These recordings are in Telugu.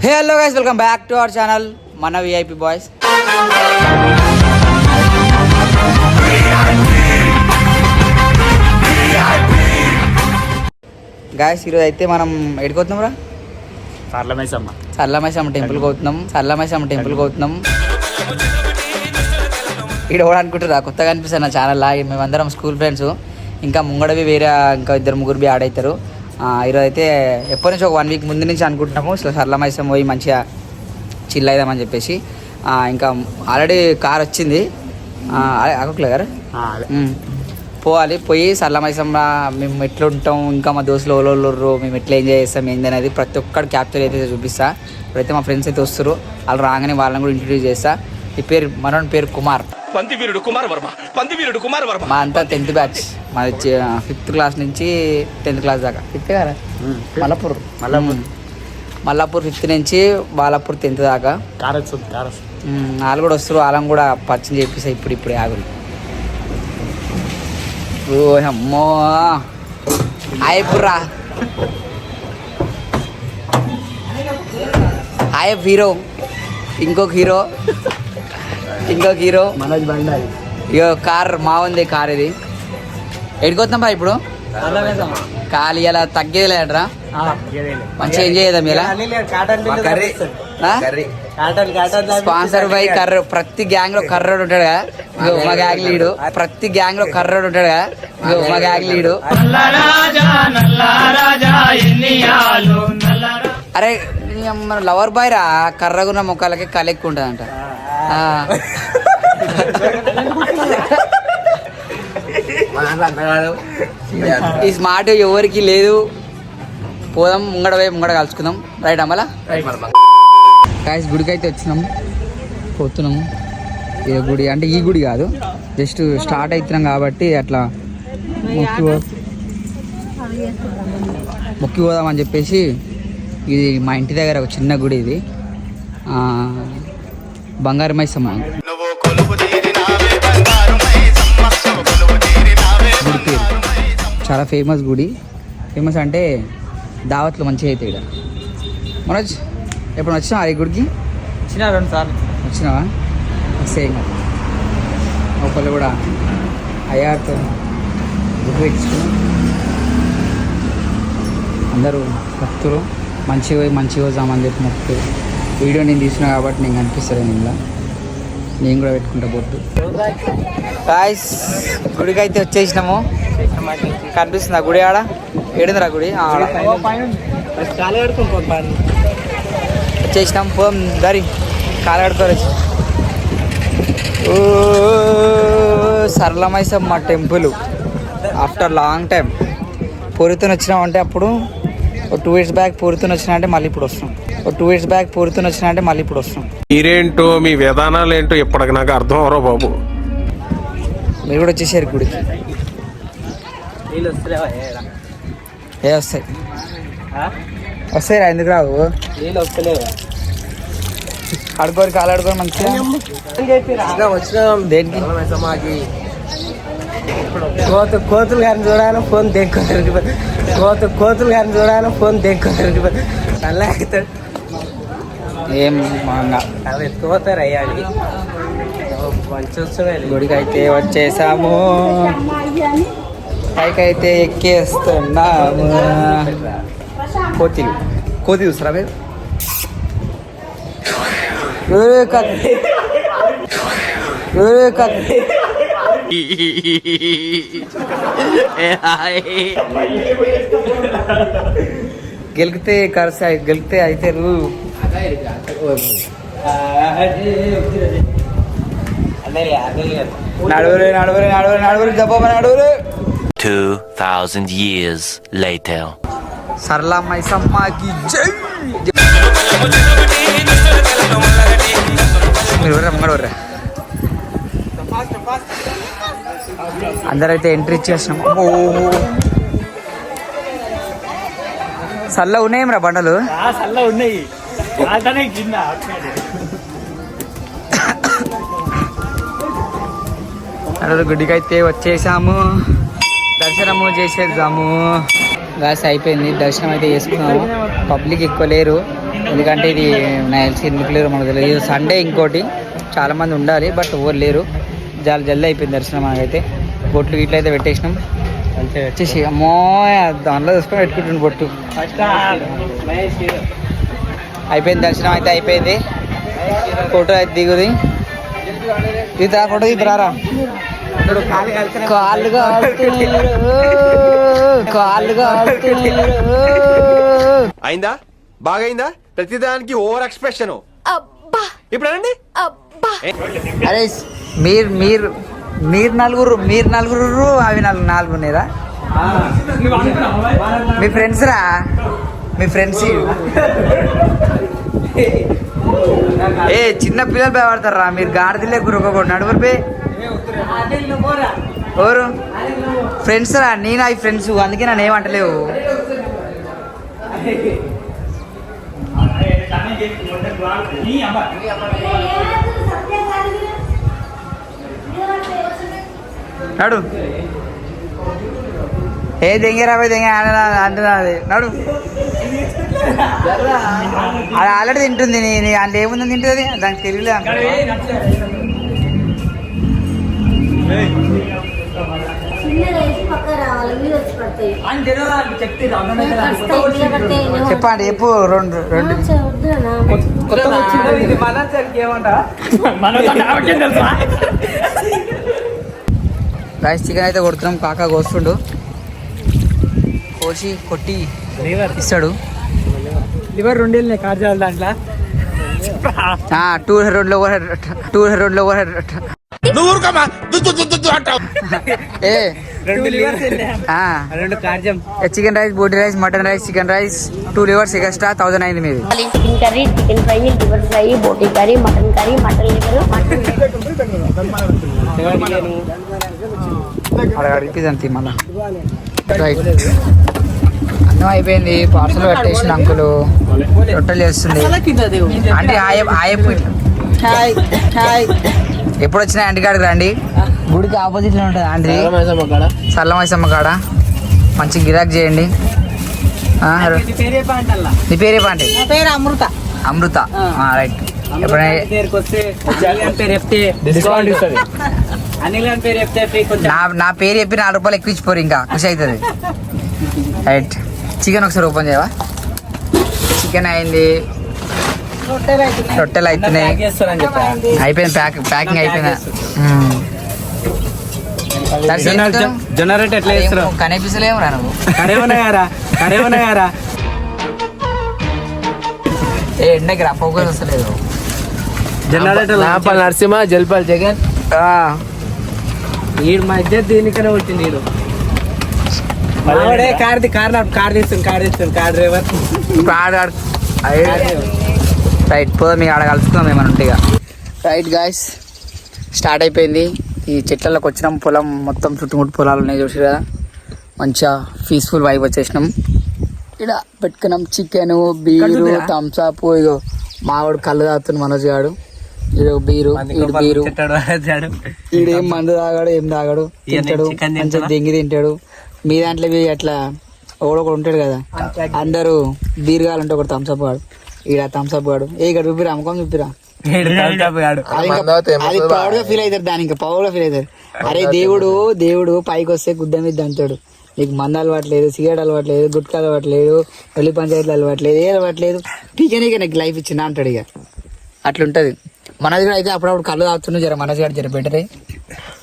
Hey hello guys, welcome back to our channel మన విఐపి బాయ్స్. గాయస్ ఈరోజు అయితే మనం ఎడుకోతున్నాం రా సర్లమైసమ్మ టెంపుల్కి అవుతున్నాం. ఇక్కడ కూడా అనుకుంటారా కొత్తగా అనిపిస్తుంది నా ఛానల్లో. మేమందరం స్కూల్ ఫ్రెండ్స్, ఇంకా ముంగడవి వేరే ఇంకా ఇద్దరు ముగ్గురు బి ఆడవుతారు. ఈరోజు అయితే ఎప్పటి నుంచి ఒక 1 వీక్ ముందు నుంచి అనుకుంటున్నాము సర్లమైసమ్మ పోయి మంచిగా చిల్ అవుదామని చెప్పేసి. ఇంకా ఆల్రెడీ కార్ వచ్చింది అక్కలే గారు పోయి సర్లమైసమ్మ మేము ఎట్లా ఉంటాం, ఇంకా మా దోస్తులు ఓలోళ్ళు మేము ఎట్లా ఎంజాయ్ చేస్తాం ఏంది అనేది ప్రతి ఒక్కటి క్యాప్చర్ అయితే చూపిస్తా. ఇప్పుడైతే మా ఫ్రెండ్స్ అయితే వస్తారు, వాళ్ళు రాగానే వాళ్ళని కూడా ఇంట్రడ్యూస్ చేస్తా. ఈ పేరు మనోని పేరు కుమార్, మా అంతా 10th బ్యాచ్. మాది 5th క్లాస్ నుంచి 10th క్లాస్ దాకా. 5th కదా మల్లాపూర్ 5th నుంచి బాలాపూర్ 10th దాకా. వాళ్ళు కూడా వస్తారు, వాళ్ళని కూడా పరిచయం చేపిస్తా ఇప్పుడు ఆగులు. ఓ అమ్మో ఆయపురా ఆయప్ హీరో, ఇంకొక హీరో ఇగో కార్ మా ఉంది. కార్ ఇది ఎడికొస్తాం బా ఇప్పుడు. ఖాళీ ఇలా తగ్గేది లేడరా, మంచిగా ఎంజాయ్ చేద్దాం. ఇలా స్పాన్సర్ బై కర్ర. ప్రతి గ్యాంగ్ లో కర్రోడు ఉంటాడు కదా, మా గ్యాంగ్ లీడు. మా గ్యాంగ్ లీడు. అరే మన లవర్ బాయ్ రా, కర్రగున్న ముఖాలకి కళ ఎక్కువ ఉంటుందంట. ఈ స్మార్ట్ ఎవరికి లేదు. పోదాం ముంగడ కలుసుకుందాం. రైట్ అమ్మలా కాయస్ గుడికి అయితే పోతున్నాము. ఏ గుడి అంటే ఈ గుడి కాదు, జస్ట్ స్టార్ట్ అవుతున్నాం కాబట్టి అట్లా మొక్కి పోదామని చెప్పేసి. ఇది మా ఇంటి దగ్గర ఒక చిన్న గుడి, ఇది బంగారు మైసమ్మ గుడి పేరు. చాలా ఫేమస్ గుడి. ఫేమస్ అంటే దావత్లు మంచిగా అవుతాయి ఇక్కడ. మనోజ్ ఎప్పుడు వచ్చినావా ఈ గుడికి? 2 సార్లు వచ్చినావా? సేమ్ ఒకళ్ళు కూడా అయ్యాతో గుడి పెట్టించుకున్నాం. అందరూ భక్తులు మంచిగా వద్దామని చెప్పి మొక్కు. వీడియో నేను తీసినా కాబట్టి నేను కనిపిస్తాను. ఇంట్లో నేను కూడా పెట్టుకుంటా బొట్టు. గాయ్స్ గుడికి అయితే వచ్చేసినాము. కనిపిస్తుందా గుడి? ఆడ ఏడుందిరా గుడి? వచ్చేసినాం. పోం దారి కాలు కడుకోవచ్చు. ఓ Sarala Maisamma temple after long time. పూరితో వచ్చినామంటే అప్పుడు 2 years బ్యాక్ పూరితో వచ్చినా అంటే మళ్ళీ ఇప్పుడు వస్తాం. మీరేంటో మీ విధానాలు ఏంటో ఇప్పటికి నాకు అర్థం అవరో బాబు. మీరు కూడా వచ్చేసారు గుడికి. వస్తాయి రా, ఎందుకు రావు? ఆడుకోరు, కాలు ఆడుకోరు మంచిగా. దేనికి? కోతులు కానీ చూడాలని ఫోన్ దేక్కోరు. ఏం ఎత్తుకోతారు అయ్యాలి. గుడికి అయితే వచ్చేసాము, పైకైతే ఎక్కేస్తున్నాము. కోతి చూస్తారా మీరు? గెలికితే కరసాయి, గెలికితే అయితే నడువురే దబ్బా నడువురే. 2000 years later. సరళమైసమ్మకి జై. ముంగడవర్రా అందరైతే ఎంట్రీ ఇచ్చేసినాం. సల్ల ఉన్నాయేం రా బండలు? ఉన్నాయి. గుడికి అయితే వచ్చేసాము, దర్శనము చేసేద్దాము. గాస్ అయిపోయింది, దర్శనం అయితే చేసుకున్నాము. పబ్లిక్ ఎక్కువ లేరు, ఎందుకంటే ఇది నాకు తెలిసి ఎందుకు లేరు మనకు తెలియదు. ఇది సండే ఇంకోటి చాలామంది ఉండాలి, బట్ ఎవరు లేరు. చాలా జల్దీ అయిపోయింది దర్శనం. మనకైతే బొట్లు గిట్లు అయితే పెట్టేసినాం. వచ్చేసి అమ్మో దాంట్లో తీసుకొని పెట్టుకుంటుంది బొట్టు. అయిపోయింది దర్శనం అయితే అయిపోయింది. ఫోటో అయితే దిగుది. ఇది ఫోటో దిగుతారా? కాళ్ళుగా అయిందా? బాగైందా? ప్రతిదానికి ఓవర్ ఎక్స్ప్రెషన్. ఇప్పుడు అనండి. అరే మీరు నలుగురు అవి నాలుగు ఉన్నారా? మీ ఫ్రెండ్స్ రా, మీ ఫ్రెండ్స్. ఏ చిన్న పిల్లలు భయపడతారా? మీరు గాడిదలే గురుకోకూడదు. నడుగురు పే ఎవరు ఫ్రెండ్స్ రా? నేను అవి ఫ్రెండ్స్, అందుకే నన్ను ఏమంటలేవు. నడు ఏ దెంగరా పోయి దెంగ అంటున్నది. నడు అది ఆల్రెడీ తింటుంది. అందులో ఏముందని తింటుంది, దానికి తెలియలే. చెప్పండి చెప్పు. రెండు రైస్ చికెన్ అయితే కొడుతున్నాం. కాకా కోస్తుండు, కోసి కొట్టి ఇస్తాడు. లివర్ 2 వెళ్ళినాయి కార్యాలు దాంట్లో. 200 చికెన్ రైస్, బోటి rice, mutton rice, chicken rice, 2 levers extra 1000 అయింది మీది. Chicken curry, chicken fry, liver fry, బోటి కర్రీ, మటన్ లివర్, అడిగిపోయింది మళ్ళా. రైట్ అన్నం అయిపోయింది. పార్సల్ కట్టేసిన అంకులు రొట్టెలు చేస్తుంది. అంటే ఎప్పుడు వచ్చినా ఆంటీ కాడికి రండి. గుడికి ఆపోజిట్ లో ఉంటుంది ఆంటీ, సల్లమైసమ్మ కాడ. మంచి గిరాక్ చేయండి. నీ పేరే పాంటే? అమృత. రైట్. నా పేరు చెప్పి 4 రూపాయలు ఎక్కువ ఇచ్చిపోరు, ఇంకా ఖుషి అవుతుంది. రైట్. చికెన్ ఒకసారి ఓపెన్ చేయవా? చికెన్ అయింది, రొట్టెలు అవుతున్నాయి. అయిపోయింది, ప్యాకింగ్ అయిపోయింది. జొన్నరొట్టె ఎట్లా చేస్తారు? కనిపిస్తలేము రా నువ్వు. కరేమన్నాయారా ఏ ఎండకి రా, ఫోకస్ వస్తలేదు. నాపల్ నరసింహ, జల్పాల్ జగన్. ఈడు మధ్య దీనికనే వచ్చింది. ఈడు కార్ తీస్తుంది కార్ డ్రైవర్. రైట్ పో, మీకు ఆడ కలుసుకుందాం ఏమైనా ఉంటే. రైట్ గాయస్, స్టార్ట్ అయిపోయింది. ఈ చెట్లలోకి వచ్చినాం. పొలం మొత్తం చుట్టుముట్టు పొలాలు ఉన్నాయి చూసి కదా. మంచిగా పీస్ఫుల్ వైబ్ వచ్చేసినాం. ఇక్కడ పెట్టుకున్నాం చికెన్, బీరు, థమ్స్అప్. ఇగో మావాడు కళ్ళు తాగుతుంది మనోజ్ గాడు. ఈడు బీరు, ఈడేం మందు తాగాడు, ఏం తాగాడు, తింటాడు, మంచిగా దెంగి తింటాడు. మీ దాంట్లో అట్లా ఒకడొకడు ఉంటాడు కదా, అందరూ బీరు కావాలంటే ఒకటి థమ్స్అప్ వాడు. ఈడ థమ్స్అప్ వాడు. ఇక్కడ చూపిరా, అమ్మకం చూపిరా. అది పౌడ్గా ఫీల్ అవుతారు, దాని ఇంకా పౌడ్గా ఫీల్ అవుతారు. అరే దేవుడు పైకి వస్తే గుద్ద మీద అంటాడు. నీకు మందు అలవాట్లేదు, సిగరెట్ అలవాట్లేదు, గుట్కా అలవాట్లేదు, ఒళ్ళు పంచాయతీలు అలవాట్లేదు, ఏ అలవాట్లేదు, పీకనీకే నీకు లైఫ్ ఇచ్చింది అంటాడు. ఇక అట్లుంటది. మనది కూడా అయితే అప్పుడప్పుడు కళ్ళు తాగుతున్నా జర మనసు గారు జర బెటరే.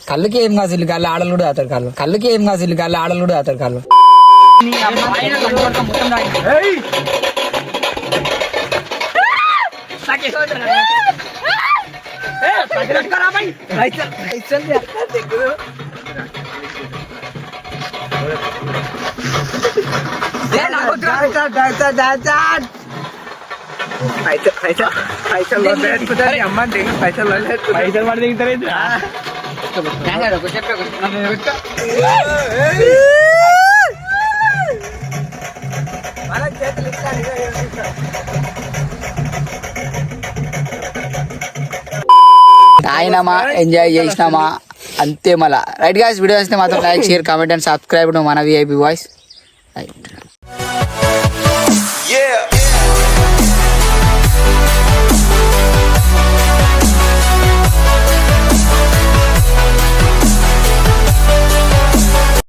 కళ్ళుకి ఏం కాదు కళ్ళు, ఆడలు కూడా తాగుతారు కళ్ళు. కళ్ళుకి ఏం కాదు కళ్ళు, ఆడలు కూడా తాగుతారు కళ్ళు. తాగినామా, ఎంజాయ్ చేసినామా, అంతే. మళ్ళా రైట్ గాయ్స్, వీడియో వస్తే మాత్రం like, share, comment and subscribe to మన VIP వాయిస్. రైట్.